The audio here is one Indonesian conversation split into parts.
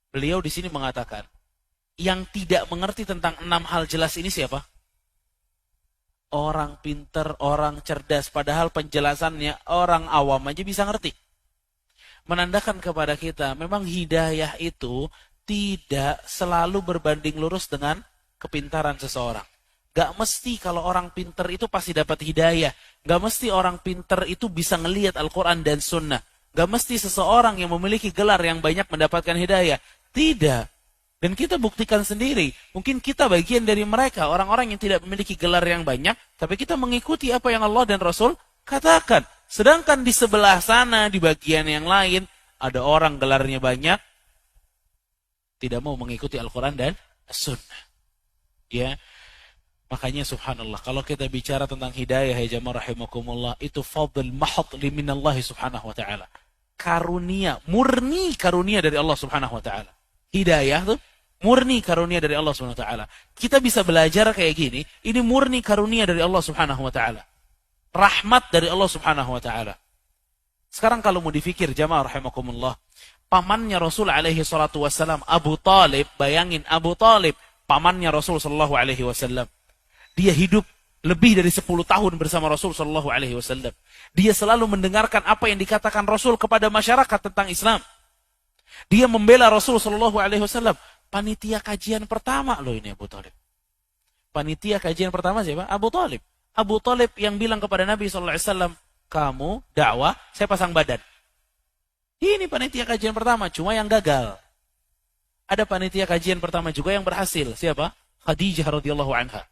Beliau di sini mengatakan, yang tidak mengerti tentang 6 hal jelas ini siapa? Orang pinter, orang cerdas, padahal penjelasannya orang awam aja bisa ngerti. Menandakan kepada kita, memang hidayah itu tidak selalu berbanding lurus dengan kepintaran seseorang. Gak mesti kalau orang pinter itu pasti dapat hidayah. Gak mesti orang pinter itu bisa ngelihat Al-Quran dan Sunnah. Gak mesti seseorang yang memiliki gelar yang banyak mendapatkan hidayah. Tidak. Dan kita buktikan sendiri. Mungkin kita bagian dari mereka. Orang-orang yang tidak memiliki gelar yang banyak. Tapi kita mengikuti apa yang Allah dan Rasul katakan. Sedangkan di sebelah sana, di bagian yang lain, ada orang gelarnya banyak. Tidak mau mengikuti Al-Quran dan Sunnah. Ya. Makanya subhanallah, kalau kita bicara tentang hidayah ya jamaah rahimakumullah, itu fadl mahad minallahi subhanahu wa ta'ala. Karunia, murni karunia dari Allah subhanahu wa ta'ala. Hidayah tuh murni karunia dari Allah subhanahu wa ta'ala. Kita bisa belajar kayak gini, ini murni karunia dari Allah subhanahu wa ta'ala. Rahmat dari Allah subhanahu wa ta'ala. Sekarang kalau mau dipikir jamaah rahimakumullah, pamannya Rasul alaihi salatu wassalam, Abu Talib, bayangin Abu Talib, pamannya Rasul sallallahu alaihi wasallam. Dia hidup lebih dari 10 tahun bersama Rasul sallallahu alaihi wasallam. Dia selalu mendengarkan apa yang dikatakan Rasul kepada masyarakat tentang Islam. Dia membela Rasul sallallahu alaihi wasallam. Panitia kajian pertama loh ini Abu Talib. Panitia kajian pertama siapa? Abu Talib. Abu Talib yang bilang kepada Nabi sallallahu alaihi wasallam, "Kamu dakwah, saya pasang badan." Ini panitia kajian pertama, cuma yang gagal. Ada panitia kajian pertama juga yang berhasil. Siapa? Khadijah radhiyallahu anha.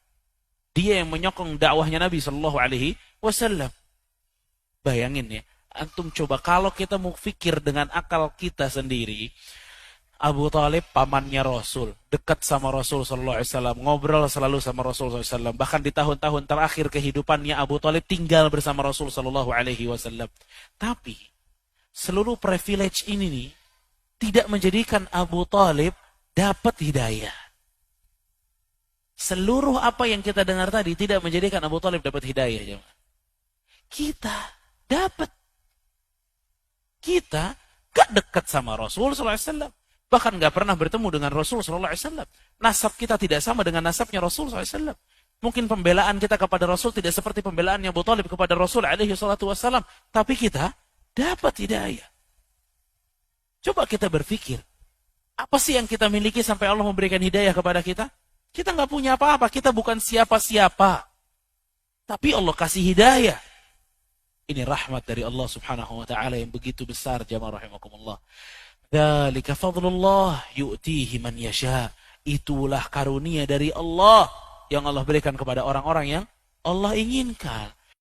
Dia yang menyokong dakwahnya Nabi Shallallahu Alaihi Wasallam. Bayangin ya, antum coba kalau kita mau fikir dengan akal kita sendiri, Abu Talib pamannya Rasul, dekat sama Rasul Shallallahu Alaihi Wasallam, ngobrol selalu sama Rasul Shallallahu Alaihi Wasallam. Bahkan di tahun-tahun terakhir kehidupannya Abu Talib tinggal bersama Rasul Shallallahu Alaihi Wasallam. Tapi seluruh privilege ini nih tidak menjadikan Abu Talib dapat hidayah. Seluruh apa yang kita dengar tadi tidak menjadikan Abu Talib dapat hidayah. Kita dapat. Kita gak dekat sama Rasul SAW. Bahkan gak pernah bertemu dengan Rasul SAW. Nasab kita tidak sama dengan nasabnya Rasul SAW. Mungkin pembelaan kita kepada Rasul tidak seperti pembelaannya Abu Talib kepada Rasul SAW. Tapi kita dapat hidayah. Coba kita berpikir. Apa sih yang kita miliki sampai Allah memberikan hidayah kepada kita? Kita nggak punya apa-apa, kita bukan siapa-siapa. Tapi Allah kasih hidayah. Ini rahmat dari Allah subhanahu wa ta'ala yang begitu besar jamaah rahimakumullah. Dzalika fadlullah yu'tihi man yasha. Itulah karunia dari Allah yang Allah berikan kepada orang-orang yang Allah inginkan.